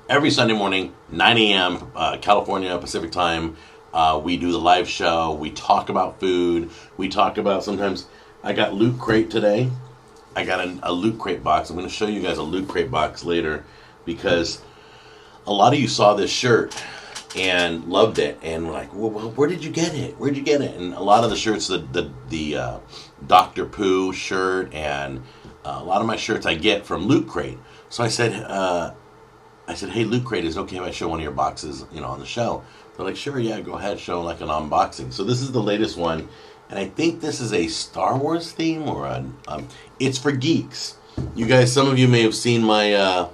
every Sunday morning, 9 a.m. California Pacific time. We do the live show. We talk about food. We talk about sometimes. I got Loot Crate today. I got a Loot Crate box. I'm going to show you guys a Loot Crate box later because a lot of you saw this shirt and loved it and were like, well, where did you get it? Where'd you get it? And a lot of the shirts, the Dr. Pooh shirt and a lot of my shirts I get from Loot Crate. So I said, hey, Loot Crate, is it okay if I show one of your boxes, on the show? They're like, sure, yeah, go ahead, show like an unboxing. So this is the latest one, and I think this is a Star Wars theme or it's for geeks. You guys, some of you may have seen my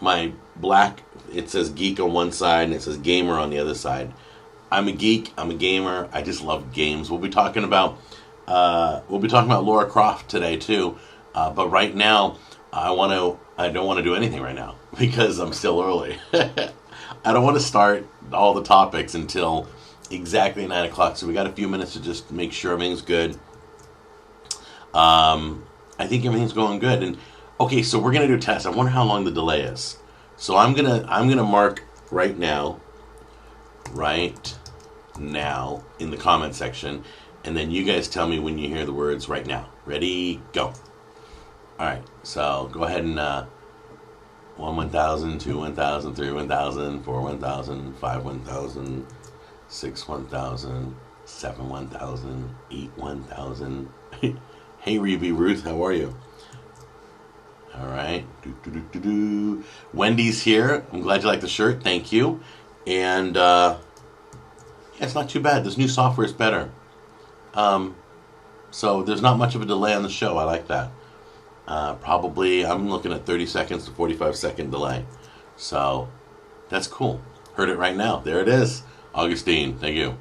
my black. It says geek on one side and it says gamer on the other side. I'm a geek. I'm a gamer. I just love games. We'll be talking about Lara Croft today too. But right now, I don't want to do anything right now because I'm still early. I don't want to start all the topics until exactly 9 o'clock. So we got a few minutes to just make sure everything's good. I think everything's going good. And okay, so we're gonna do a test. I wonder how long the delay is. So I'm gonna mark right now in the comment section, and then you guys tell me when you hear the words right now. Ready, go. All right, so go ahead and 1 1000, 2 1000, 3 1000, 4 1000, 5 1000, 6 1000, 7 1000, 8 1000. Hey, Reby Ruth, how are you? All right. Wendy's here. I'm glad you like the shirt. Thank you. And yeah, it's not too bad. This new software is better. So there's not much of a delay on the show. I like that. Probably, I'm looking at 30 seconds to 45-second delay. So that's cool. Heard it right now. There it is. Augustine, thank you.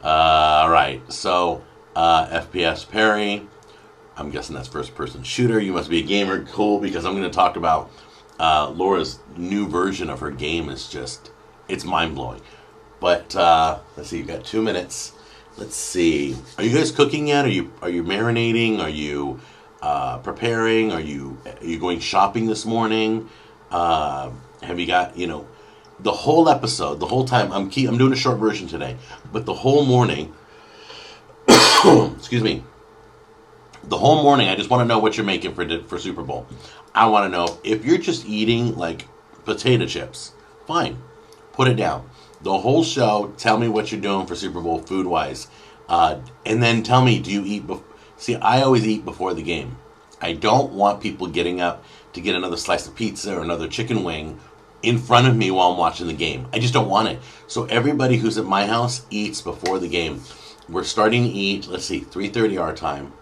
All right. So FPS Perry. I'm guessing that's first-person shooter. You must be a gamer. Cool, because I'm going to talk about Laura's new version of her game. It's mind-blowing. But let's see, you've got 2 minutes. Let's see. Are you guys cooking yet? Are you marinating? Are you preparing? Are you going shopping this morning? Have you got, the whole episode, the whole time? I'm doing a short version today. But the whole morning, excuse me, the whole morning, I just want to know what you're making for Super Bowl. I want to know if you're just eating like potato chips. Fine, put it down. The whole show, tell me what you're doing for Super Bowl food-wise, and then tell me, do you eat? See, I always eat before the game. I don't want people getting up to get another slice of pizza or another chicken wing in front of me while I'm watching the game. I just don't want it. So everybody who's at my house eats before the game. We're starting to eat. Let's see, 3:30 our time.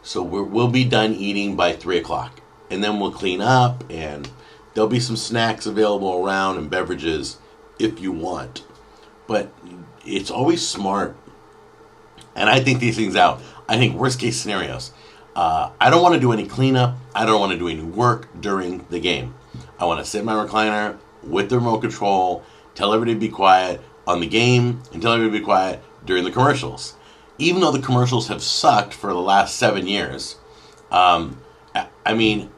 So we'll be done eating by 3 o'clock. And then we'll clean up, and there'll be some snacks available around and beverages if you want. But it's always smart. And I think these things out. I think worst case scenarios. I don't want to do any cleanup. I don't want to do any work during the game. I want to sit in my recliner with the remote control, tell everybody to be quiet on the game, and tell everybody to be quiet during the commercials. Even though the commercials have sucked for the last 7 years, I mean,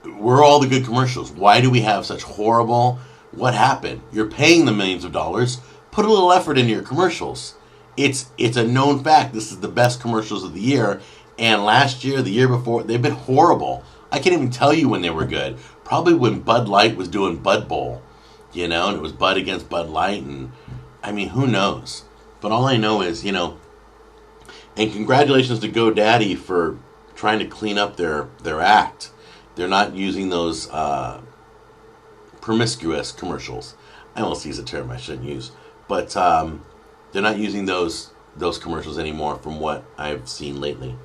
where are all the good commercials? Why do we have such horrible? What happened? You're paying the millions of dollars. Put a little effort into your commercials. It's a known fact. This is the best commercials of the year. And last year, the year before, they've been horrible. I can't even tell you when they were good. Probably when Bud Light was doing Bud Bowl, and it was Bud against Bud Light. And I mean, who knows? But all I know is, and congratulations to GoDaddy for trying to clean up their act. They're not using those promiscuous commercials. I almost use a term I shouldn't use. But they're not using those commercials anymore from what I've seen lately.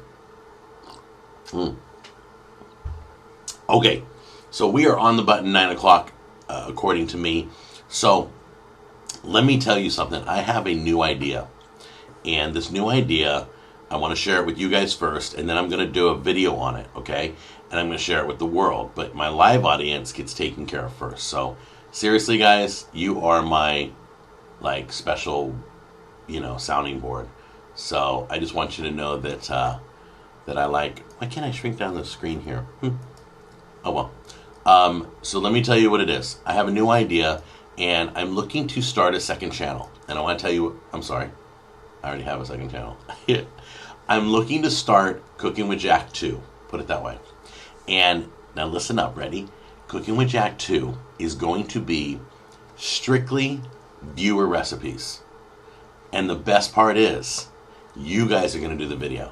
Okay, so we are on the button 9 o'clock, according to me. So let me tell you something. I have a new idea. And this new idea, I want to share it with you guys first, and then I'm going to do a video on it, okay? And I'm going to share it with the world. But my live audience gets taken care of first. So seriously, guys, you are my special, sounding board. So I just want you to know that that I like. Why can't I shrink down the screen here? Oh well. So let me tell you what it is. I have a new idea, and I'm looking to start a second channel. And I want to tell you, I'm sorry, I already have a second channel. I'm looking to start Cooking with Jack 2, put it that way. And now listen up, ready? Cooking with Jack 2 is going to be strictly viewer recipes. And the best part is, you guys are going to do the video.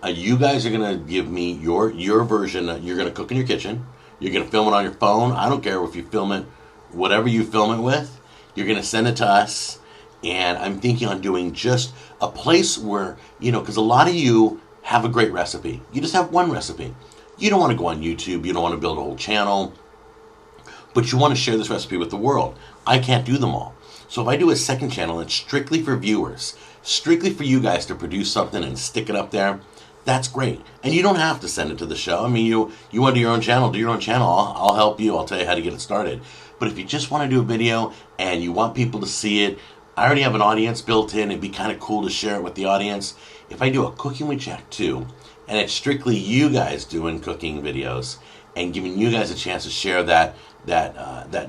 You guys are going to give me your version. You're going to cook in your kitchen. You're going to film it on your phone. I don't care if you film it, whatever you film it with. You're going to send it to us. And I'm thinking on doing just a place where, because a lot of you have a great recipe. You just have one recipe. You don't want to go on YouTube. You don't want to build a whole channel. But you want to share this recipe with the world. I can't do them all. So if I do a second channel, it's strictly for viewers. Strictly for you guys to produce something and stick it up there. That's great. And you don't have to send it to the show. I mean, you want to do your own channel, do your own channel. I'll help you. I'll tell you how to get it started. But if you just want to do a video and you want people to see it, I already have an audience built in. It'd be kind of cool to share it with the audience. If I do a Cooking with Jack 2, and it's strictly you guys doing cooking videos and giving you guys a chance to share that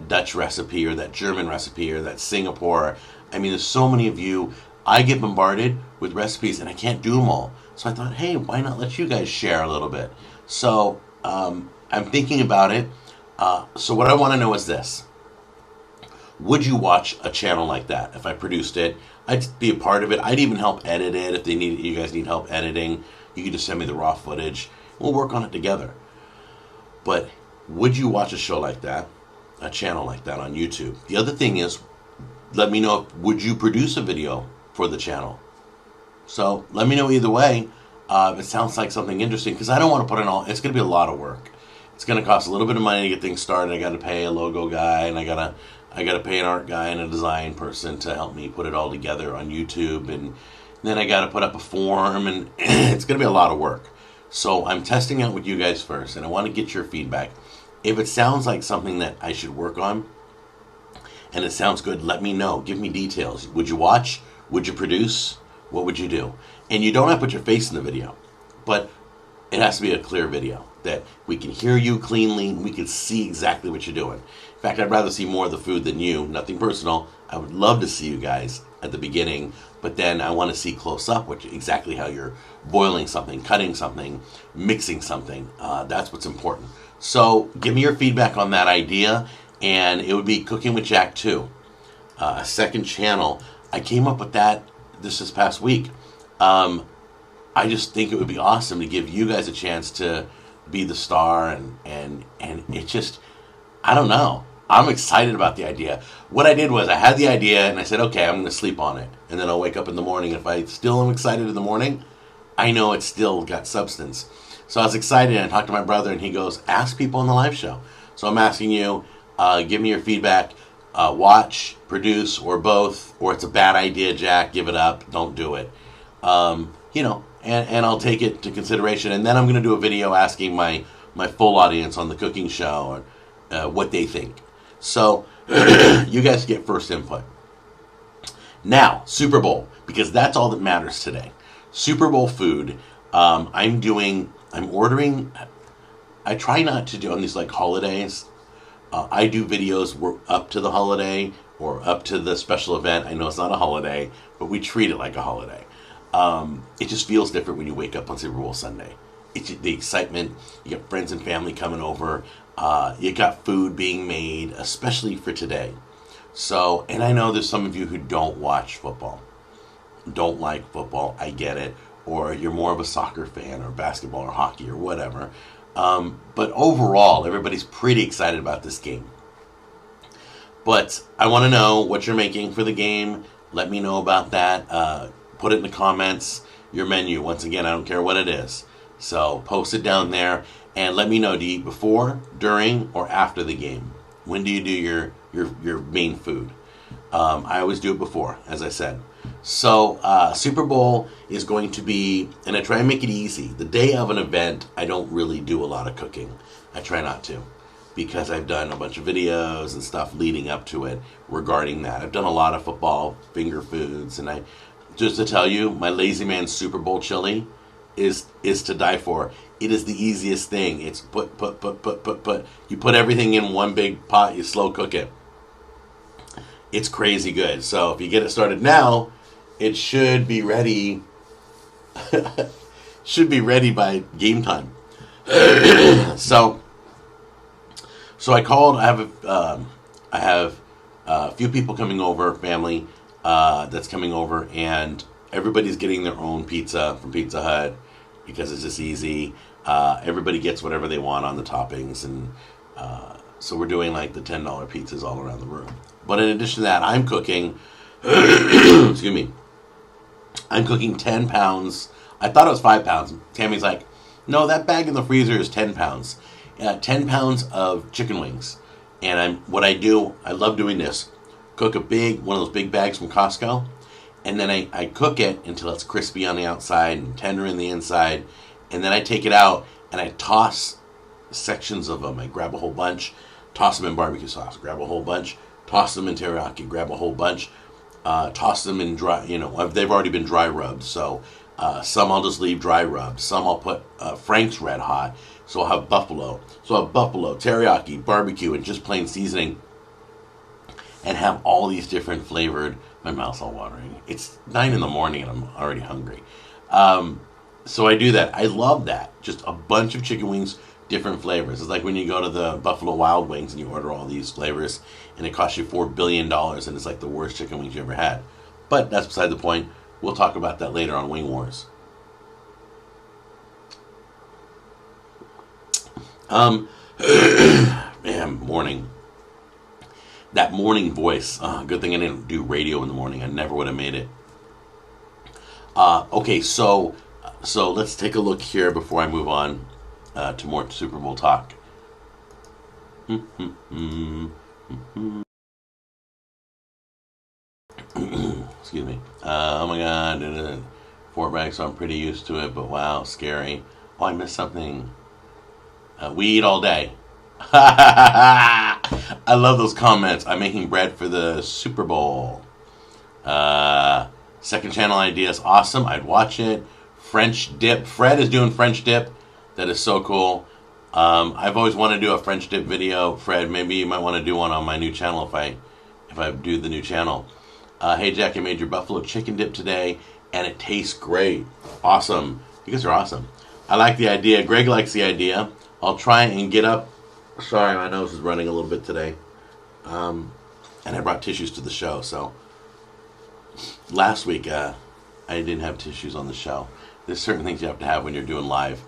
Dutch recipe or that German recipe or that Singapore. I mean, there's so many of you. I get bombarded with recipes and I can't do them all. So I thought, hey, why not let you guys share a little bit? So I'm thinking about it. So what I want to know is this. Would you watch a channel like that if I produced it? I'd be a part of it. I'd even help edit it if you guys need help editing. You can just send me the raw footage. We'll work on it together. But would you watch a show like that, a channel like that on YouTube? The other thing is, let me know, would you produce a video for the channel? So let me know either way. It sounds like something interesting because I don't want to put in all. It's going to be a lot of work. It's going to cost a little bit of money to get things started. I got to pay a logo guy, and I got to pay an art guy and a design person to help me put it all together on YouTube, and then I got to put up a form, and it's going to be a lot of work. So I'm testing out with you guys first, and I want to get your feedback. If it sounds like something that I should work on, and it sounds good, let me know. Give me details. Would you watch? Would you produce? What would you do? And you don't have to put your face in the video, but it has to be a clear video that we can hear you cleanly, we can see exactly what you're doing. In fact, I'd rather see more of the food than you. Nothing personal. I would love to see you guys at the beginning, but then I want to see close up exactly how you're boiling something, cutting something, mixing something. That's what's important. So give me your feedback on that idea, and it would be Cooking with Jack 2, a second channel. I came up with that this past week. I just think it would be awesome to give you guys a chance to be the star, and it just, I don't know. I'm excited about the idea. What I did was I had the idea and I said, okay, I'm going to sleep on it. And then I'll wake up in the morning. If I still am excited in the morning, I know it's still got substance. So I was excited, and I talked to my brother, and he goes, ask people on the live show. So I'm asking you, give me your feedback. Watch, produce, or both, or it's a bad idea, Jack, give it up, don't do it. And I'll take it to consideration. And then I'm going to do a video asking my full audience on the cooking show what they think. So you guys get first input. Now, Super Bowl, because that's all that matters today. Super Bowl food. I'm ordering. I try not to do on these like holidays. I do videos up to the holiday or up to the special event. I know it's not a holiday, but we treat it like a holiday. It just feels different when you wake up on Super Bowl Sunday. It's the excitement. You got friends and family coming over. You got food being made, especially for today. So, and I know there's some of you who don't watch football, don't like football. I get it. Or you're more of a soccer fan or basketball or hockey or whatever. But overall, everybody's pretty excited about this game. But I want to know what you're making for the game. Let me know about that. Put it in the comments. Your menu, once again, I don't care what it is. So post it down there and let me know, do you eat before, during, or after the game? When do you do your main food? I always do it before, as I said. So Super Bowl is going to be, and I try and make it easy. The day of an event, I don't really do a lot of cooking. I try not to, because I've done a bunch of videos and stuff leading up to it regarding that. I've done a lot of football finger foods, and just to tell you, my Lazy Man Super Bowl chili is to die for. It is the easiest thing. It's put. You put everything in one big pot. You slow cook it. It's crazy good. So if you get it started now, it should be ready. Should be ready by game time. So I called. I have a few people coming over, family that's coming over, and everybody's getting their own pizza from Pizza Hut because it's just easy. Everybody gets whatever they want on the toppings, and so we're doing like the $10 pizzas all around the room. But in addition to that, I'm cooking. Excuse me. I'm cooking 10 pounds. I thought it was 5 pounds. Tammy's like, no, that bag in the freezer is 10 pounds. 10 pounds of chicken wings. And what I do, I love doing this. Cook one of those big bags from Costco. And then I cook it until it's crispy on the outside and tender in the inside. And then I take it out and I toss sections of them. I grab a whole bunch, toss them in barbecue sauce, grab a whole bunch, toss them in teriyaki, grab a whole bunch, toss them in dry, they've already been dry rubbed. So some I'll just leave dry rubbed. Some I'll put Frank's Red Hot. So I'll have buffalo. So I'll have buffalo, teriyaki, barbecue, and just plain seasoning. And have all these different flavored. My mouth's all watering. It's 9 in the morning and I'm already hungry. So I do that. I love that. Just a bunch of chicken wings, different flavors. It's like when you go to the Buffalo Wild Wings and you order all these flavors and it costs you $4 billion and it's like the worst chicken wings you ever had. But that's beside the point. We'll talk about that later on Wing Wars. Man, morning. That morning voice. Good thing I didn't do radio in the morning. I never would have made it. Okay, so let's take a look here before I move on to more Super Bowl talk. Excuse me. Oh my God. Fort Bragg, so I'm pretty used to it, but wow, scary. Oh, I missed something. We eat all day. I love those comments. I'm making bread for the Super Bowl. Second channel ideas, awesome. I'd watch it. French dip. Fred is doing French dip. That is so cool. I've always wanted to do a French dip video. Fred, maybe you might want to do one on my new channel if I do the new channel. Hey Jack, I made your buffalo chicken dip today, and it tastes great. Awesome. You guys are awesome. I like the idea. Greg likes the idea. I'll try and get up. Sorry, my nose is running a little bit today. And I brought tissues to the show. So last week, I didn't have tissues on the show. There's certain things you have to have when you're doing live.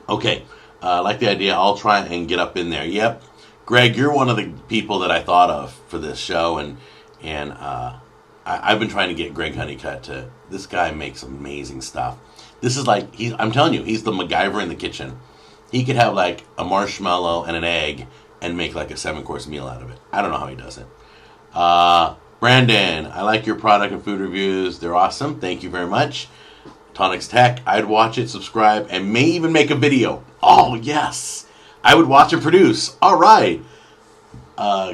Okay, I like the idea. I'll try and get up in there. Yep. Greg, you're one of the people that I thought of for this show. And I've been trying to get Greg Honeycutt to... This guy makes amazing stuff. This is like... I'm telling you, he's the MacGyver in the kitchen. He could have like a marshmallow and an egg and make like a 7-course meal out of it. I don't know how he does it. Brandon, I like your product and food reviews. They're awesome. Thank you very much. Tonics Tech, I'd watch it, subscribe, and may even make a video. Oh, yes. I would watch and produce. All right.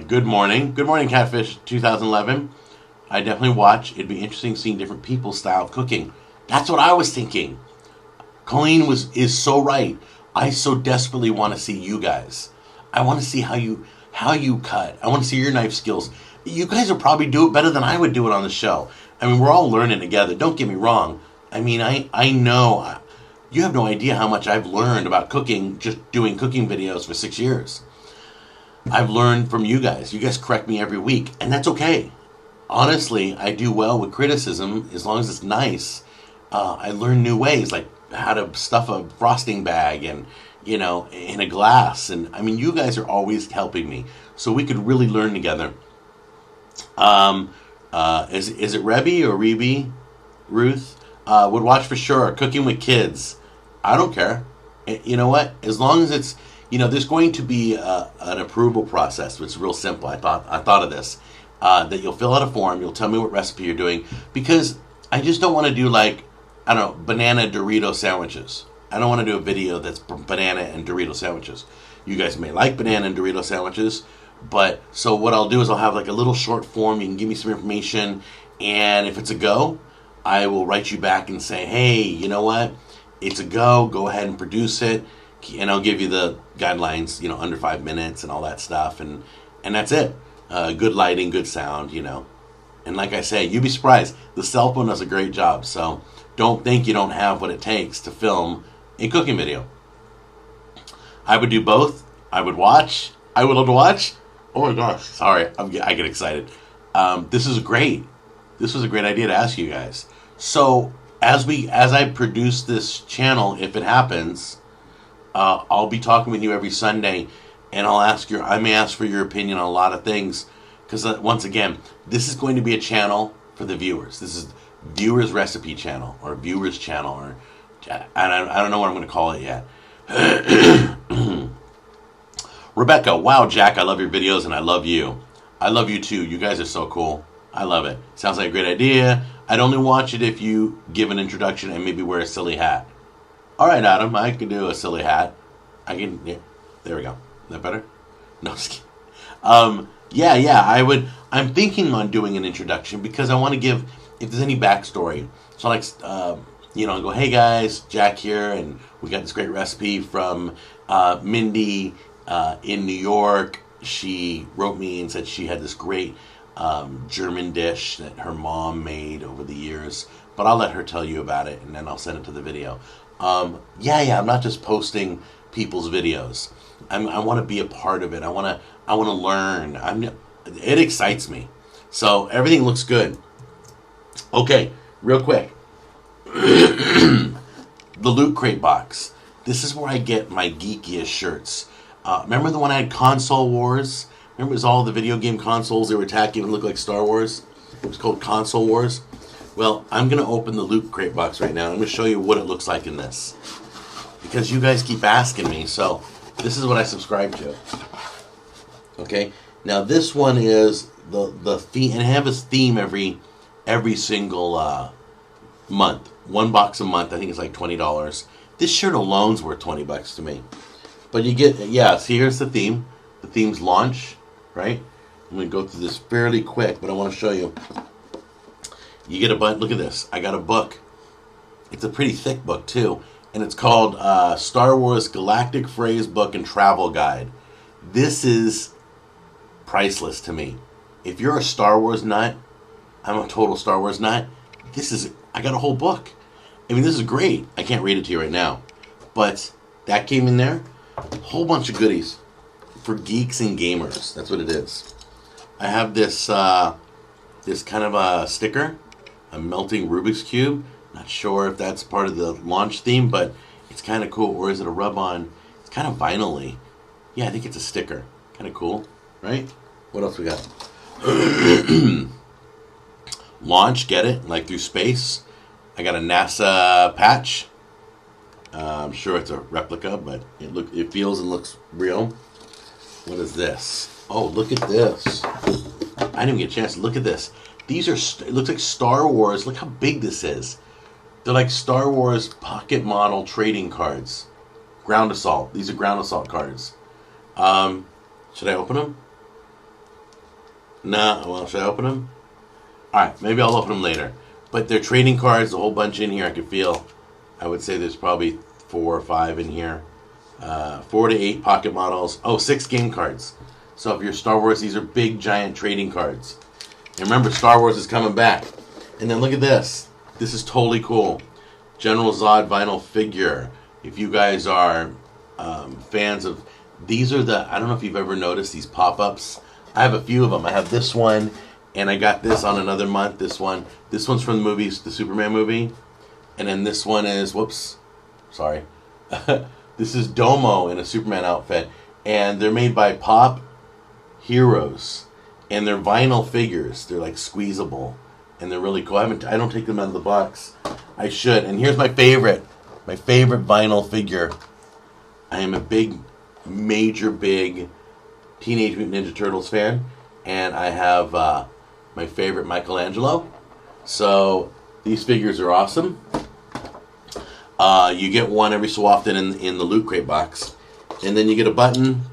Good morning. Good morning, Catfish 2011. I definitely watch. It'd be interesting seeing different people's style of cooking. That's what I was thinking. Colleen is so right. I so desperately want to see you guys. I want to see how you cut. I want to see your knife skills. You guys will probably do it better than I would do it on the show. I mean, we're all learning together. Don't get me wrong. I mean, I know. You have no idea how much I've learned about cooking just doing cooking videos for 6 years. I've learned from you guys. You guys correct me every week, and that's okay. Honestly, I do well with criticism as long as it's nice. I learn new ways, like how to stuff a frosting bag and, in a glass. And I mean, you guys are always helping me. So we could really learn together. Is it Rebby or Reby? Ruth? Would watch for sure. Cooking with kids. I don't care. You know what? As long as it's, there's going to be an approval process. It's real simple. I thought of this. That you'll fill out a form. You'll tell me what recipe you're doing. Because I just don't want to do banana Dorito sandwiches. I don't want to do a video that's banana and Dorito sandwiches. You guys may like banana and Dorito sandwiches, but so what I'll do is I'll have like a little short form. You can give me some information, and if it's a go, I will write you back and say, hey, you know what? it's a go. Go ahead and produce it, and I'll give you the guidelines, under 5 minutes and all that stuff, and that's it. Good lighting, good sound, And like I say, you'd be surprised. The cell phone does a great job, so don't think you don't have what it takes to film a cooking video. I would do both. I would watch. I would love to watch. Oh my gosh, sorry, I get excited. This is great. This was a great idea to ask you guys. So as I produce this channel, if it happens, I'll be talking with you every Sunday, and I may ask for your opinion on a lot of things, because once again, this is going to be a channel for the viewers. This is viewers recipe channel, or viewers channel, or I don't know what I'm going to call it yet. Rebecca, wow, Jack, I love your videos, and I love you. I love you too. You guys are so cool. I love it. Sounds like a great idea. I'd only watch it if you give an introduction and maybe wear a silly hat. All right, Adam, I can do a silly hat. Yeah, there we go. Is that better? No, just kidding. Yeah, I'm thinking on doing an introduction because I want to give, if there's any backstory. So like, go, hey guys, Jack here, and we got this great recipe from Mindy in New York. She wrote me and said she had this great German dish that her mom made over the years. But I'll let her tell you about it, and then I'll send it to the video. I'm not just posting people's videos. I want to be a part of it. I want to learn. It excites me. So everything looks good. Okay, real quick. The Loot Crate box. This is where I get my geekiest shirts. Remember the one I had, Console Wars? Remember it was all the video game consoles they were attacking and looked like Star Wars? It was called Console Wars. Well, I'm going to open the Loot Crate box right now. I'm going to show you what it looks like in this. Because you guys keep asking me, so this is what I subscribe to. Okay? Now this one is the theme, and I have this theme every single month. One box a month, I think it's like $20. This shirt alone's worth $20 to me. But you get, see, here's the theme. The theme's launch, right? I'm going to go through this fairly quick, but I want to show you. You get a bunch, look at this. I got a book. It's a pretty thick book, too. And it's called Star Wars Galactic Phrase Book and Travel Guide. This is priceless to me. If you're a Star Wars nut, I'm a total Star Wars nut. I got a whole book. I mean, this is great. I can't read it to you right now. But that came in there. A whole bunch of goodies for geeks and gamers. That's what it is. I have this this kind of a sticker, a melting Rubik's Cube. Not sure if that's part of the launch theme, but it's kind of cool. Or is it a rub-on? It's kind of vinyl-y. Yeah, I think it's a sticker. Kind of cool, right? What else we got? Launch, get it? Like through space. I got a NASA patch. I'm sure it's a replica, but it feels and looks real. What is this? Oh, look at this. I didn't even get a chance to look at this. These are, it looks like Star Wars. Look how big this is. They're like Star Wars pocket model trading cards. Ground Assault. These are Ground Assault cards. Should I open them? Nah, well, should I open them? Alright, maybe I'll open them later. But they're trading cards, a whole bunch in here. I could feel, I would say there's probably 4 or 5 in here. 4 to 8 pocket models. Oh, 6 game cards. So if you're Star Wars, these are big, giant trading cards. And remember, Star Wars is coming back. And then look at this. This is totally cool. General Zod vinyl figure. If you guys are fans of... These are the... I don't know if you've ever noticed these pop-ups. I have a few of them. I have this one, and I got this on another month. This one. This one's from the movies, the Superman movie. And then this one is... Whoops. Sorry. This is Domo in a Superman outfit. And they're made by Pop Heroes. And they're vinyl figures. They're like squeezable. And they're really cool. I don't take them out of the box. I should. And here's my favorite. My favorite vinyl figure. I am a major Teenage Mutant Ninja Turtles fan. And I have my favorite Michelangelo. So these figures are awesome. You get one every so often in the Loot Crate box. And then you get a button.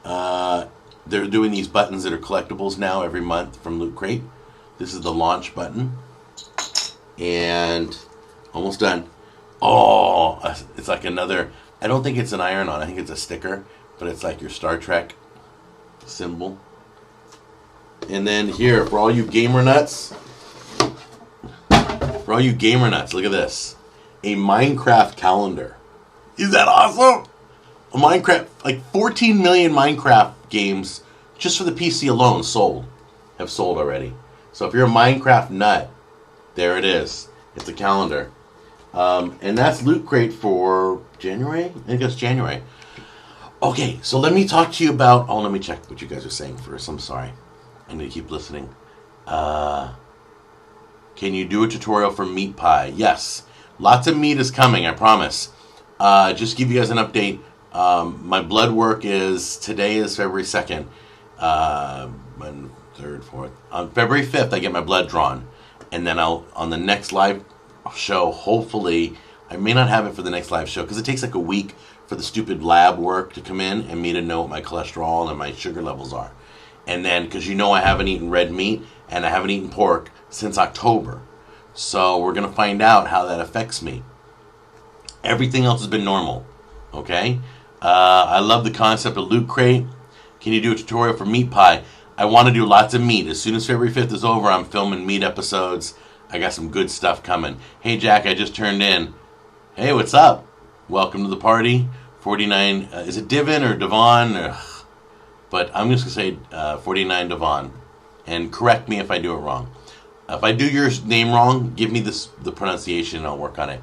They're doing these buttons that are collectibles now every month from Loot Crate. This is the launch button. And almost done. Oh, it's like another. I don't think it's an iron-on. I think it's a sticker, but it's like your Star Trek symbol. And then here, for all you gamer nuts, look at this. A Minecraft calendar. Is that awesome? A Minecraft, like 14 million Minecraft games just for the PC alone have sold already. So if you're a Minecraft nut, there it is. It's a calendar. And that's Loot Crate for January? I think it's January. Okay, so let me talk to you about... Oh, let me check what you guys are saying first. I'm sorry. I need to keep listening. Can you do a tutorial for meat pie? Yes. Lots of meat is coming, I promise. Just give you guys an update. My blood work today is February 2nd. And 3rd, 4th. On February 5th, I get my blood drawn. And then on the next live show, hopefully, I may not have it for the next live show because it takes like a week for the stupid lab work to come in and me to know what my cholesterol and my sugar levels are. And then, because I haven't eaten red meat and I haven't eaten pork since October. So we're going to find out how that affects me. Everything else has been normal. Okay? I love the concept of Loot Crate. Can you do a tutorial for meat pie? I want to do lots of meat. As soon as February 5th is over, I'm filming meat episodes. I got some good stuff coming. Hey, Jack, I just turned in. Hey, what's up? Welcome to the party. 49, is it Divin or Devon? But I'm just going to say 49 Devon. And correct me if I do it wrong. If I do your name wrong, give me the pronunciation and I'll work on it.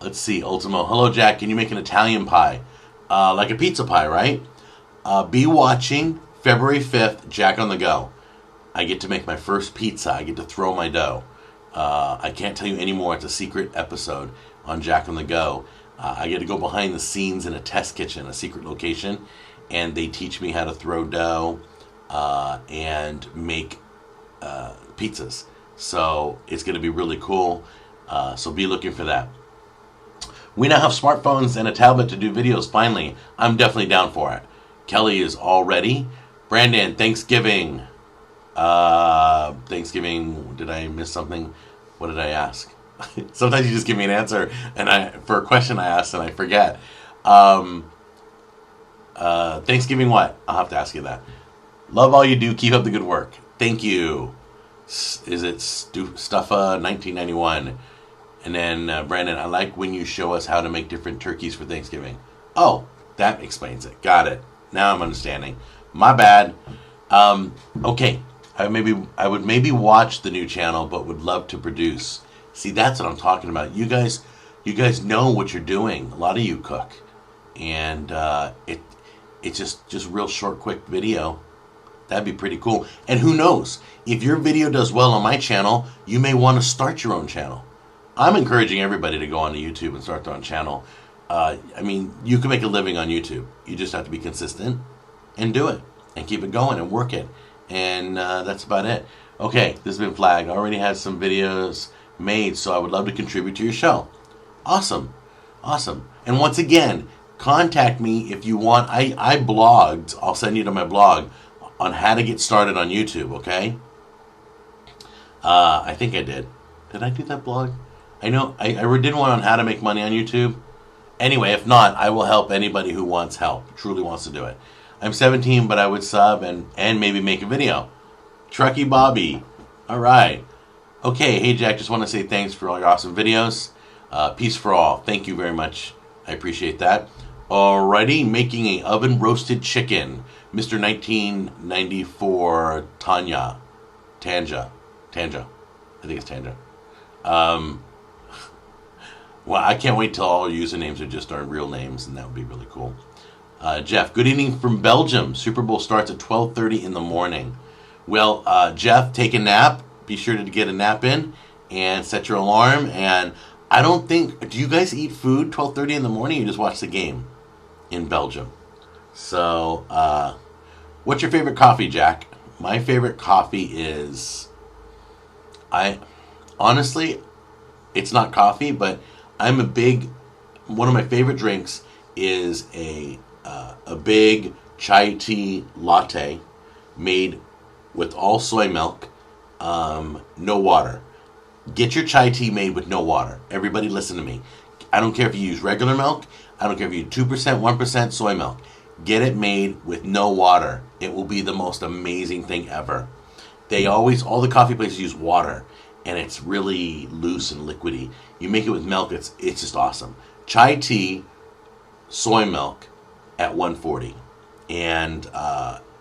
Let's see, Ultimo. Hello, Jack. Can you make an Italian pie? Like a pizza pie, right? Be watching February 5th, Jack on the Go. I get to make my first pizza. I get to throw my dough. I can't tell you anymore. It's a secret episode on Jack on the Go. I get to go behind the scenes in a test kitchen, a secret location, and they teach me how to throw dough and make pizzas. So it's going to be really cool. So be looking for that. We now have smartphones and a tablet to do videos, finally. I'm definitely down for it. Kelly is all ready. Brandon, Thanksgiving. Thanksgiving, did I miss something? What did I ask? Sometimes you just give me an answer for a question I asked and I forget. Thanksgiving what? I'll have to ask you that. Love all you do. Keep up the good work. Thank you. Is it Stuffa 1991? And then Brandon, I like when you show us how to make different turkeys for Thanksgiving. Oh, that explains it. Got it. Now I'm understanding. My bad. Okay. I would maybe watch the new channel, but would love to produce. See, that's what I'm talking about. You guys know what you're doing. A lot of you cook, and it's just real short, quick video. That'd be pretty cool. And who knows? If your video does well on my channel, you may want to start your own channel. I'm encouraging everybody to go onto YouTube and start their own channel. You can make a living on YouTube. You just have to be consistent and do it and keep it going and work it. And that's about it. Okay, this has been flagged. I already had some videos made, so I would love to contribute to your show. Awesome. And once again, contact me if you want. I blogged. I'll send you to my blog on how to get started on YouTube, okay? I think I did. Did I do that blog? I know I did one on how to make money on YouTube. Anyway, if not, I will help anybody who wants help, truly wants to do it. I'm 17, but I would sub and maybe make a video. Truckee Bobby. All right. Okay, hey Jack, just want to say thanks for all your awesome videos. Peace for all. Thank you very much. I appreciate that. Alrighty, making a oven roasted chicken. Mr. 1994 Tanja. I think it's Tanja. Well, I can't wait till all usernames are just our real names, and that would be really cool. Jeff, good evening from Belgium. Super Bowl starts at 12:30 in the morning. Well, Jeff, take a nap. Be sure to get a nap in and set your alarm. And I don't think, do you guys eat food 12:30 in the morning? Or you just watch the game in Belgium? So, what's your favorite coffee, Jack? My favorite coffee is, honestly, it's not coffee, but one of my favorite drinks is a big chai tea latte made with all soy milk, no water. Get your chai tea made with no water. Everybody listen to me. I don't care if you use regular milk. I don't care if you use 2%, 1% soy milk. Get it made with no water. It will be the most amazing thing ever. All the coffee places use water, and it's really loose and liquidy. You make it with milk, it's just awesome. Chai tea, soy milk at 140. And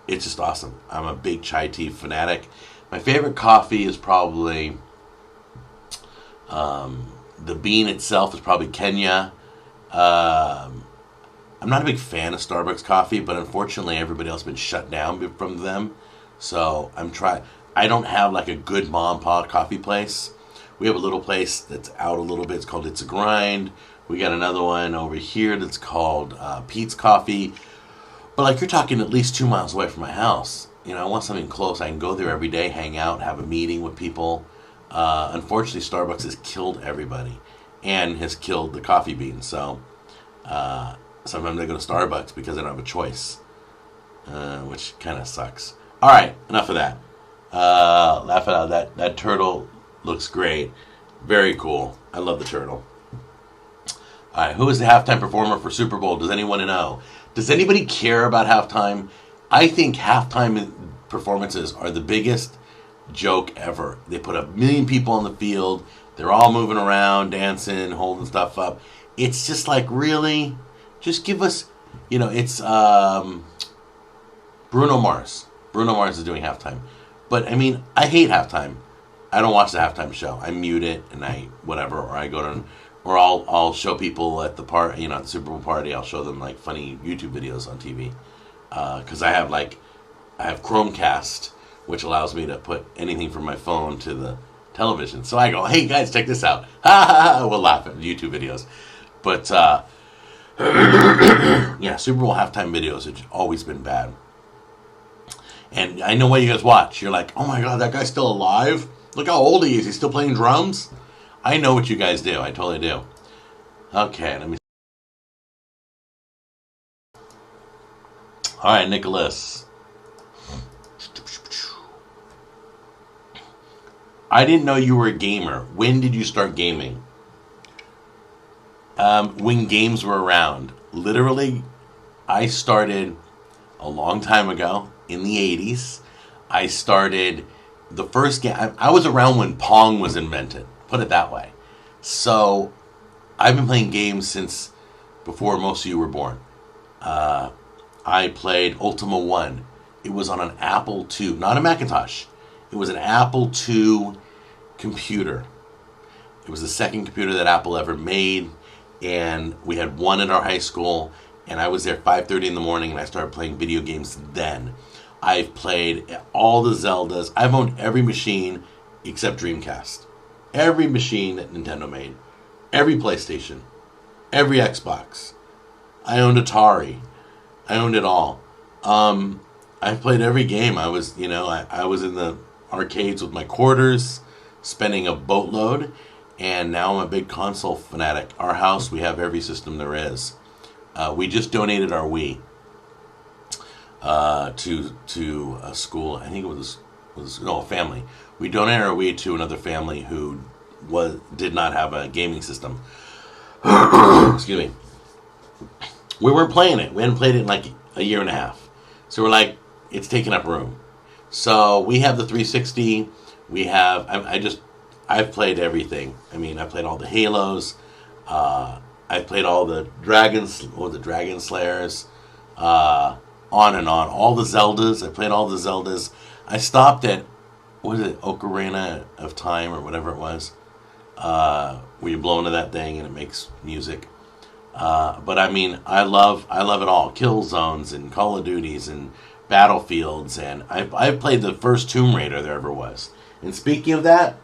it's just awesome. I'm a big chai tea fanatic. My favorite coffee is probably, the bean itself is probably Kenya. I'm not a big fan of Starbucks coffee, but unfortunately everybody else has been shut down from them. So I don't have like a good mom and pop coffee place. We have a little place that's out a little bit. It's called It's a Grind. We got another one over here that's called Pete's Coffee. But like you're talking at least 2 miles away from my house. You know, I want something close. I can go there every day, hang out, have a meeting with people. Unfortunately, Starbucks has killed everybody and has killed the coffee bean. So sometimes I go to Starbucks because I don't have a choice, which kind of sucks. All right, enough of that. Laugh it out. That turtle looks great. Very cool. I love the turtle. All right, who is the halftime performer for Super Bowl? Does anyone know? Does anybody care about halftime? I think halftime performances are the biggest joke ever. They put 1 million people on the field. They're all moving around, dancing, holding stuff up. It's just like, really? Just give us, it's Bruno Mars. Bruno Mars is doing halftime. But, I mean, I hate halftime. I don't watch the halftime show. I mute it and I'll show people at the party, at the Super Bowl party, I'll show them like funny YouTube videos on TV. Because I have Chromecast, which allows me to put anything from my phone to the television. So I go, hey guys, check this out. Ha ha ha. We'll laugh at YouTube videos. But, yeah, Super Bowl halftime videos have always been bad. And I know what you guys watch. You're like, oh my God, that guy's still alive? Look how old he is. He's still playing drums? I know what you guys do. I totally do. Okay, let me... All right, Nicholas. I didn't know you were a gamer. When did you start gaming? When games were around. Literally, I started a long time ago in the 80s. I started the first game. I was around when Pong was invented. Put it that way. So, I've been playing games since before most of you were born. I played Ultima 1. It was on an Apple II, not a Macintosh. It was an Apple II computer. It was the second computer that Apple ever made, and we had one in our high school, and I was there 5:30 in the morning, and I started playing video games then. I've played all the Zeldas. I've owned every machine except Dreamcast. Every machine that Nintendo made. Every PlayStation. Every Xbox. I owned Atari. I owned it all. I've played every game. I was in the arcades with my quarters, spending a boatload, and now I'm a big console fanatic. Our house, we have every system there is. We just donated our Wii to a school. I think it was a family. We donated our Wii to another family who did not have a gaming system. Excuse me. We weren't playing it. We hadn't played it in like a year and a half. So we're like, it's taking up room. So we have the 360. We have, I've played everything. I mean, I played all the Halos. I've played all the Dragon Slayers. On and on. All the Zeldas. I played all the Zeldas. I stopped at, what is it, Ocarina of Time or whatever it was. Where you blow into that thing and it makes music. But I mean, I love it all. Kill Zones and Call of Duties and Battlefields, and I've played the first Tomb Raider there ever was. And speaking of that,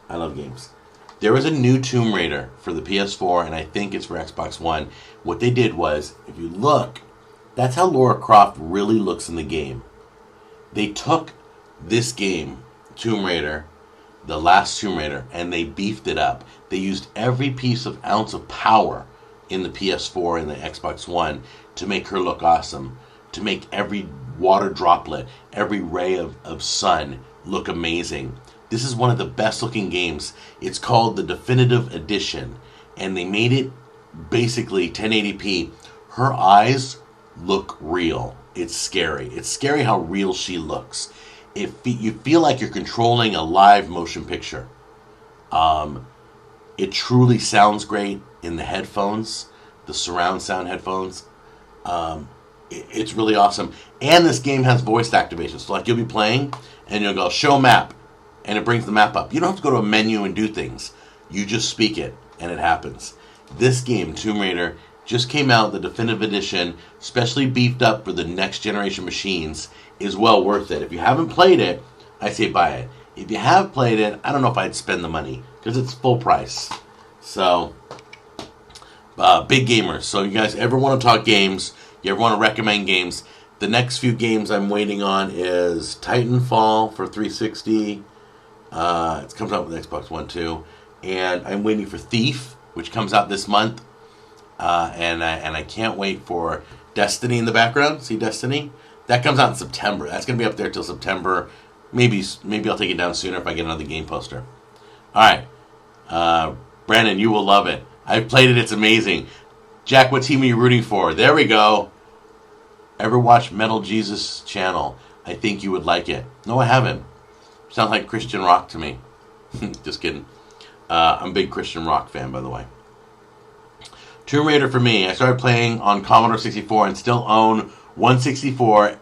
I love games. There was a new Tomb Raider for the PS4, and I think it's for Xbox One. What they did was, if you look, that's how Lara Croft really looks in the game. They took this game, Tomb Raider, the last Tomb Raider, and they beefed it up. They used every ounce of power in the PS4 and the Xbox One to make her look awesome, to make every water droplet, every ray of sun look amazing. This is one of the best looking games. It's called the Definitive Edition, and they made it basically 1080p. Her eyes look real. It's scary. It's scary how real she looks. You feel like you're controlling a live motion picture. It truly sounds great in the headphones, the surround sound headphones. It's really awesome. And this game has voice activation. So like you'll be playing and you'll go, show map, and it brings the map up. You don't have to go to a menu and do things. You just speak it and it happens. This game, Tomb Raider, just came out, the Definitive Edition, specially beefed up for the next generation machines, is well worth it. If you haven't played it, I say buy it. If you have played it, I don't know if I'd spend the money because it's full price. So, big gamers. So you guys ever want to talk games, you ever want to recommend games, the next few games I'm waiting on is Titanfall for 360. It comes out with Xbox One too. And I'm waiting for Thief, which comes out this month. And I can't wait for Destiny in the background. See Destiny? That comes out in September. That's going to be up there till September. Maybe I'll take it down sooner if I get another game poster. All right. Brandon, you will love it. I've played it. It's amazing. Jack, what team are you rooting for? There we go. Ever watched Metal Jesus channel? I think you would like it. No, I haven't. Sounds like Christian rock to me. Just kidding. I'm a big Christian rock fan, by the way. Tomb Raider for me. I started playing on Commodore 64 and still own 164.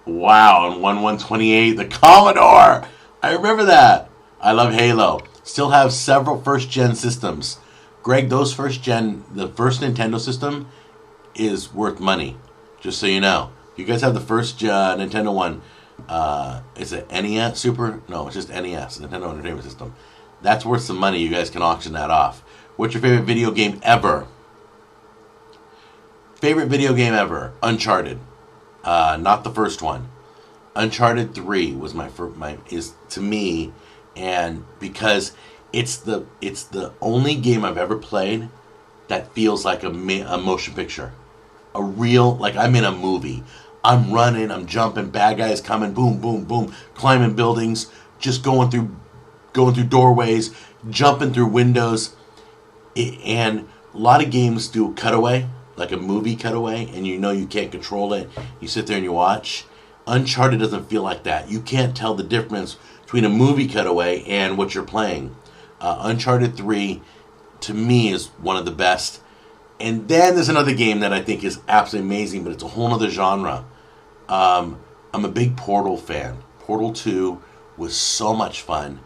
Wow, and 128. The Commodore! I remember that. I love Halo. Still have several first-gen systems. Greg, the first Nintendo system is worth money. Just so you know. You guys have the first Nintendo one. Is it NES? Super? No, it's just NES. Nintendo Entertainment System. That's worth some money. You guys can auction that off. What's your favorite video game ever? Favorite video game ever? Uncharted. Not the first one. Uncharted 3 was is to me, and because it's the only game I've ever played that feels like a motion picture. A real, like I'm in a movie. I'm running, I'm jumping, bad guys coming, boom, boom, boom, climbing buildings, just going through doorways, jumping through windows. And a lot of games do cutaway, like a movie cutaway, and you know you can't control it. You sit there and you watch. Uncharted doesn't feel like that. You can't tell the difference between a movie cutaway and what you're playing. Uncharted 3, to me, is one of the best. And then there's another game that I think is absolutely amazing, but it's a whole other genre. I'm a big Portal fan. Portal 2 was so much fun.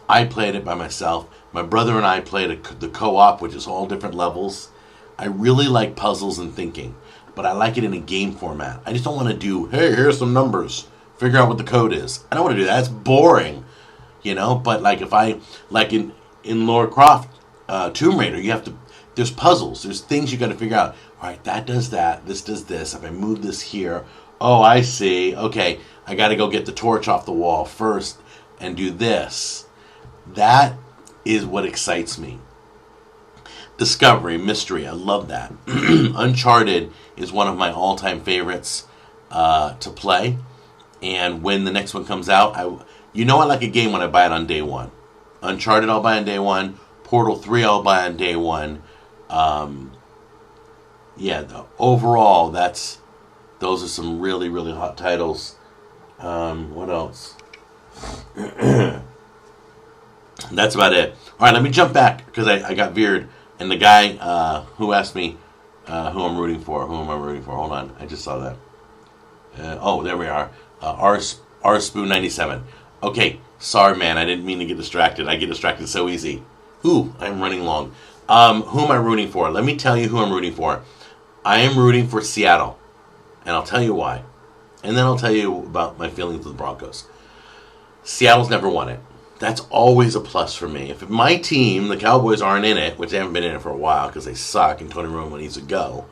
I played it by myself. My brother and I played the co-op, which is all different levels. I really like puzzles and thinking, but I like it in a game format. I just don't want to do, hey, here's some numbers. Figure out what the code is. I don't want to do that. It's boring, you know? But like in Lara Croft, Tomb Raider, there's puzzles. There's things you got to figure out. All right, that does that. This does this. If I move this here, oh, I see. Okay, I got to go get the torch off the wall first and do this. That is what excites me. Discovery, mystery, I love that. Uncharted is one of my all-time favorites to play. And when the next one comes out, I like a game when I buy it on day one. Uncharted I'll buy on day one. Portal 3 I'll buy on day one. Overall, those are some really, really hot titles. What else? That's about it. All right, let me jump back because I got veered. And the guy who asked me who I'm rooting for. Who am I rooting for? Hold on, I just saw that. There we are. R Spoon 97. Okay, sorry, man. I didn't mean to get distracted. I get distracted so easy. Ooh, I'm running long. Who am I rooting for? Let me tell you who I'm rooting for. I am rooting for Seattle, and I'll tell you why. And then I'll tell you about my feelings with the Broncos. Seattle's never won it. That's always a plus for me. If my team, the Cowboys, aren't in it, which they haven't been in it for a while because they suck and Tony Romo needs to go,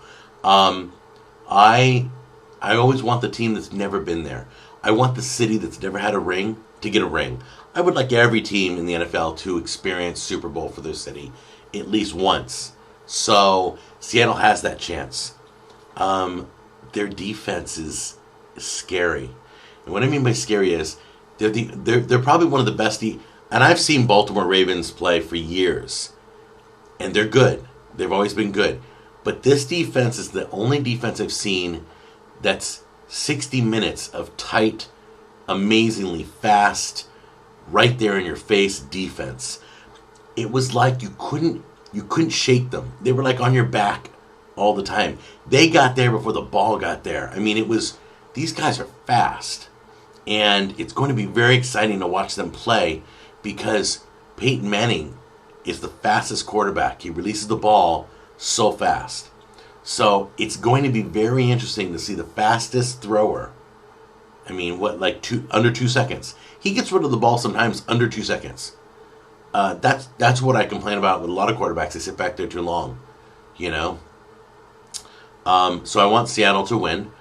I always want the team that's never been there. I want the city that's never had a ring to get a ring. I would like every team in the NFL to experience Super Bowl for their city at least once. So Seattle has that chance. Their defense is scary. And what I mean by scary is they're probably one of the best. And I've seen Baltimore Ravens play for years, and they're good. They've always been good. But this defense is the only defense I've seen that's 60 minutes of tight, amazingly fast, right there in your face defense. It was like you couldn't shake them. They were like on your back all the time. They got there before the ball got there. I mean, these guys are fast. And it's going to be very exciting to watch them play because Peyton Manning is the fastest quarterback. He releases the ball so fast. So it's going to be very interesting to see the fastest thrower. I mean, under 2 seconds. He gets rid of the ball sometimes under 2 seconds. That's what I complain about with a lot of quarterbacks. They sit back there too long, you know. So I want Seattle to win.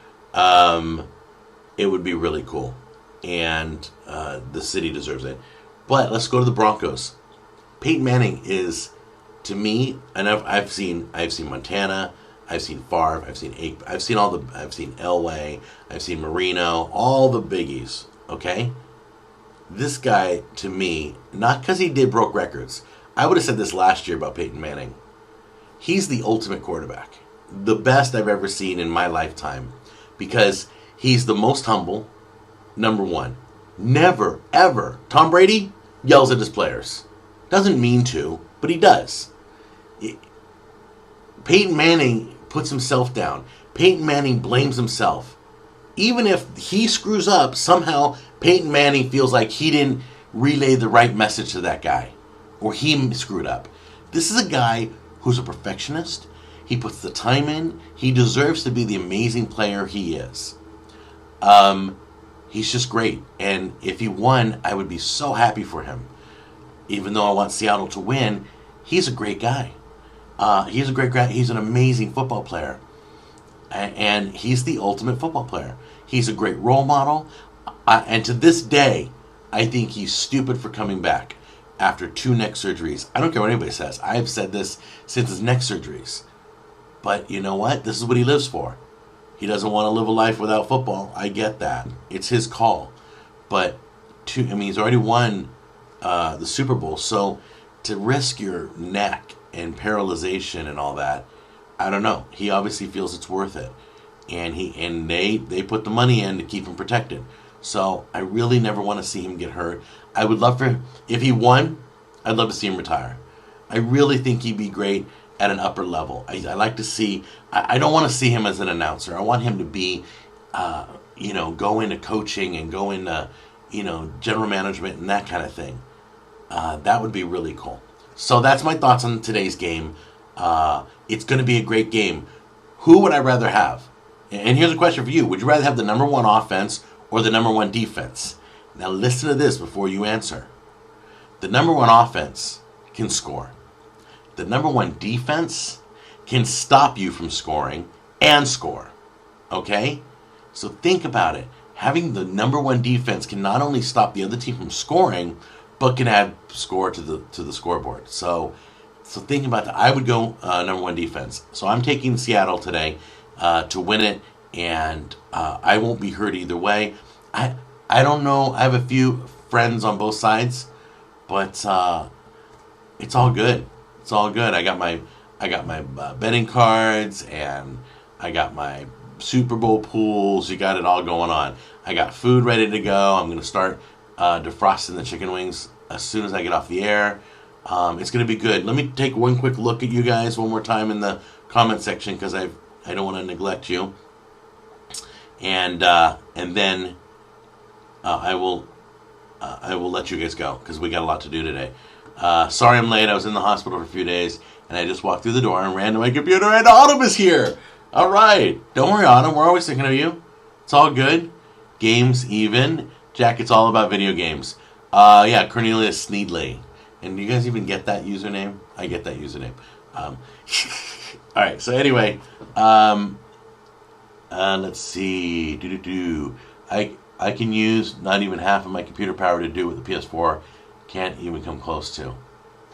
It would be really cool, and the city deserves it. But let's go to the Broncos. Peyton Manning is, to me, and I've seen Montana, I've seen Favre, I've seen Elway, I've seen Marino, all the biggies. Okay, this guy, to me, not because he broke records. I would have said this last year about Peyton Manning. He's the ultimate quarterback, the best I've ever seen in my lifetime, because he's the most humble. Number one, never ever. Tom Brady yells at his players. Doesn't mean to, but he does. Peyton Manning puts himself down. Peyton Manning blames himself. Even if he screws up, somehow Peyton Manning feels like he didn't relay the right message to that guy, or he screwed up. This is a guy who's a perfectionist. He puts the time in. He deserves to be the amazing player he is. He's just great. And if he won, I would be so happy for him. Even though I want Seattle to win, he's a great guy. He's a great guy. He's an amazing football player. And he's the ultimate football player. He's a great role model. And to this day, I think he's stupid for coming back after 2 neck surgeries. I don't care what anybody says. I've said this since his neck surgeries. But you know what? This is what he lives for. He doesn't want to live a life without football. I get that. It's his call. But he's already won the Super Bowl. So to risk your neck and paralyzation and all that, I don't know. He obviously feels it's worth it. And they put the money in to keep him protected. So I really never want to see him get hurt. I would love if he won, I'd love to see him retire. I really think he'd be great at an upper level. I like to see, I don't want to see him as an announcer. I want him to be, go into coaching and go into, general management and that kind of thing. That would be really cool. So that's my thoughts on today's game. It's going to be a great game. Who would I rather have? And here's a question for you. Would you rather have the number 1 offense or the number 1 defense? Now listen to this before you answer. The number 1 offense can score. The number 1 defense can stop you from scoring and score. Okay? So think about it. Having the number 1 defense can not only stop the other team from scoring, but can add score to the scoreboard. So think about that. I would go number 1 defense. So I'm taking Seattle today to win it, and I won't be hurt either way. I don't know. I have a few friends on both sides, but it's all good. It's all good. I got my betting cards, and I got my Super Bowl pools. You got it all going on. I got food ready to go. I'm going to start defrosting the chicken wings as soon as I get off the air. It's going to be good. Let me take one quick look at you guys one more time in the comment section, because I don't want to neglect you. And then I will let you guys go, because we got a lot to do today. Sorry I'm late. I was in the hospital for a few days, and I just walked through the door and ran to my computer, and Autumn is here. All right. Don't worry, Autumn. We're always thinking of you. It's all good. Games even. Jack, it's all about video games. Cornelius Sneedley. And do you guys even get that username? I get that username. All right. So anyway, let's see. I can use not even half of my computer power to do what the PS4 can't even come close to.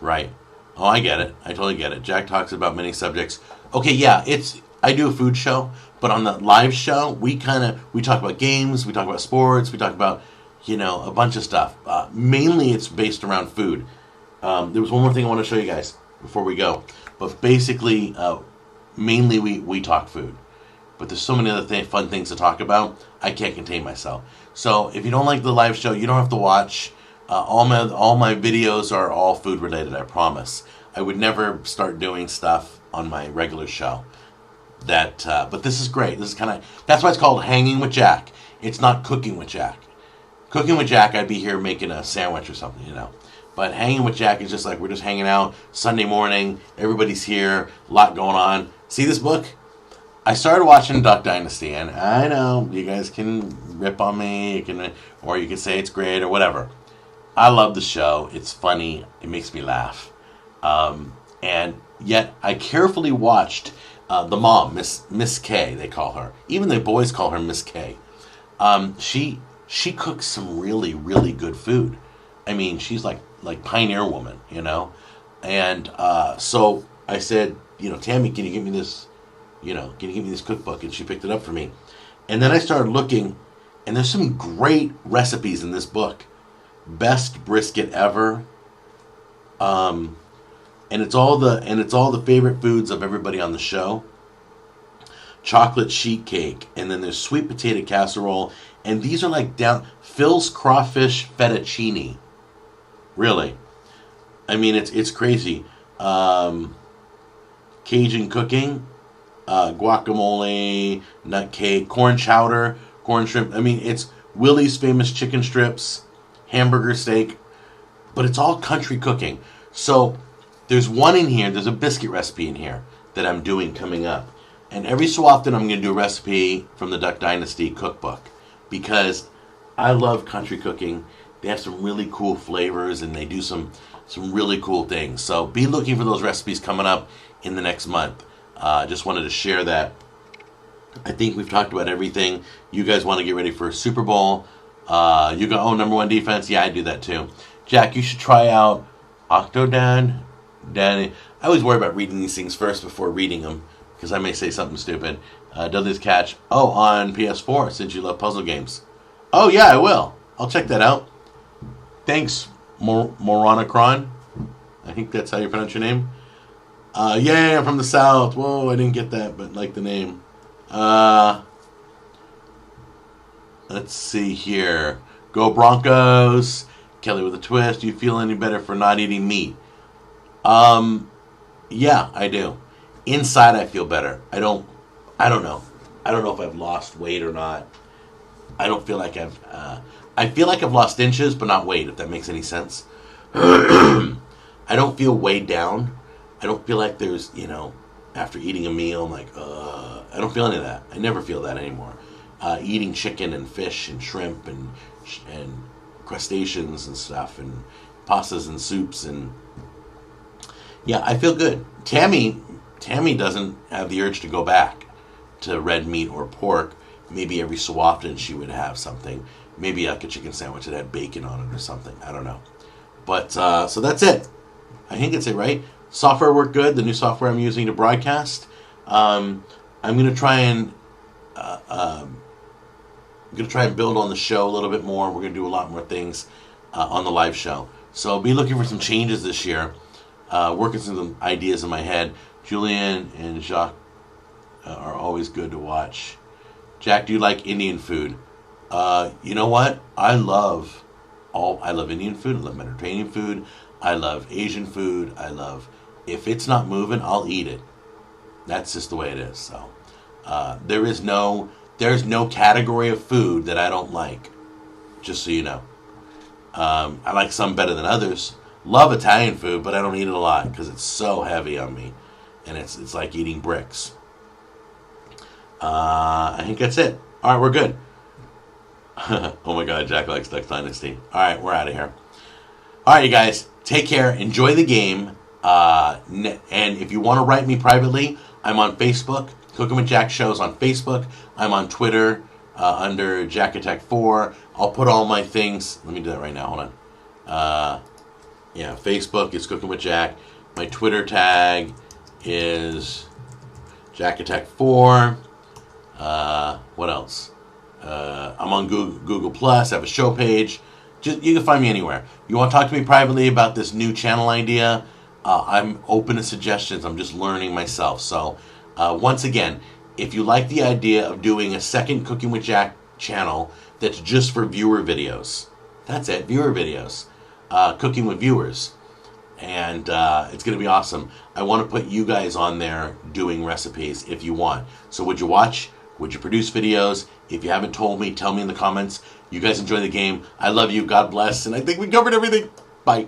Right. Oh, I get it. I totally get it. Jack talks about many subjects. Okay, yeah, I do a food show, but on the live show, we talk about games, we talk about sports, we talk about, a bunch of stuff. Mainly it's based around food. There was one more thing I want to show you guys before we go. But basically, mainly we talk food. But there's so many other fun things to talk about, I can't contain myself. So if you don't like the live show, you don't have to watch. All my videos are all food related, I promise. I would never start doing stuff on my regular show. But this is great. This is that's why it's called Hanging with Jack. It's not Cooking with Jack. Cooking with Jack, I'd be here making a sandwich or something, But Hanging with Jack is just like we're just hanging out Sunday morning. Everybody's here, a lot going on. See this book? I started watching Duck Dynasty, and I know you guys can rip on me, or you can say it's great or whatever. I love the show. It's funny. It makes me laugh. And yet I carefully watched the mom, Miss K, they call her. Even the boys call her Miss K. She cooks some really, really good food. I mean, she's like pioneer woman, And so I said, Tammy, can you give me this? Can you give me this cookbook? And she picked it up for me. And then I started looking, and there's some great recipes in this book. Best brisket ever. And it's all the favorite foods of everybody on the show. Chocolate sheet cake, and then there's sweet potato casserole, and these are like Phil's crawfish fettuccine. Really, I mean it's crazy. Cajun cooking, guacamole, nut cake, corn chowder, corn shrimp. I mean it's Willie's famous chicken strips, hamburger steak, but it's all country cooking. So there's one in here. There's a biscuit recipe in here that I'm doing coming up. And every so often I'm going to do a recipe from the Duck Dynasty cookbook because I love country cooking. They have some really cool flavors and they do some really cool things. So be looking for those recipes coming up in the next month. Just wanted to share that. I think we've talked about everything. You guys want to get ready for Super Bowl. You go, number one defense. Yeah, I do that too. Jack, you should try out Octodad. Danny. I always worry about reading these things first before reading them. Because I may say something stupid. Dudley's Catch. Oh, on PS4, since you love puzzle games. Oh, yeah, I will. I'll check that out. Thanks, Moronacron. I think that's how you pronounce your name. Yeah, I'm from the South. Whoa, I didn't get that, but like the name. Let's see here. Go Broncos. Kelly with a twist. Do you feel any better for not eating meat? Yeah, I do. Inside, I feel better. I don't know. I don't know if I've lost weight or not. I don't feel like I feel like I've lost inches, but not weight, if that makes any sense. I don't feel weighed down. I don't feel like there's, after eating a meal, I'm like, I don't feel any of that. I never feel that anymore. Eating chicken and fish and shrimp and crustaceans and stuff and pastas and soups and yeah, I feel good. Tammy doesn't have the urge to go back to red meat or pork. Maybe every so often she would have something. Maybe like a chicken sandwich that had bacon on it or something. I don't know. But, so that's it. I think that's it, right? Software worked good. The new software I'm using to broadcast. I'm going to try and build on the show a little bit more. We're going to do a lot more things on the live show. So be looking for some changes this year. Working some ideas in my head. Julian and Jacques are always good to watch. Jack, do you like Indian food? You know what? I love Indian food. I love Mediterranean food. I love Asian food. If it's not moving, I'll eat it. That's just the way it is. So there's no category of food that I don't like. Just so you know. I like some better than others. Love Italian food, but I don't eat it a lot because it's so heavy on me, and it's like eating bricks. I think that's it. All right, we're good. Oh my God, Jack likes Duck Dynasty. All right, we're out of here. All right, you guys, take care. Enjoy the game. And if you want to write me privately, I'm on Facebook. Cooking with Jack shows on Facebook. I'm on Twitter under Jack Attack 4. I'll put all my things. Let me do that right now. Hold on. Yeah, Facebook is Cooking with Jack. My Twitter tag is Jack Attack 4. What else? I'm on Google Plus. I have a show page. Just, you can find me anywhere. You want to talk to me privately about this new channel idea? I'm open to suggestions. I'm just learning myself. So, once again, if you like the idea of doing a second Cooking with Jack channel that's just for viewer videos, that's it, viewer videos, cooking with viewers, and it's going to be awesome. I want to put you guys on there doing recipes if you want. So would you watch? Would you produce videos? If you haven't told me, tell me in the comments. You guys enjoy the game. I love you. God bless. And I think we covered everything. Bye.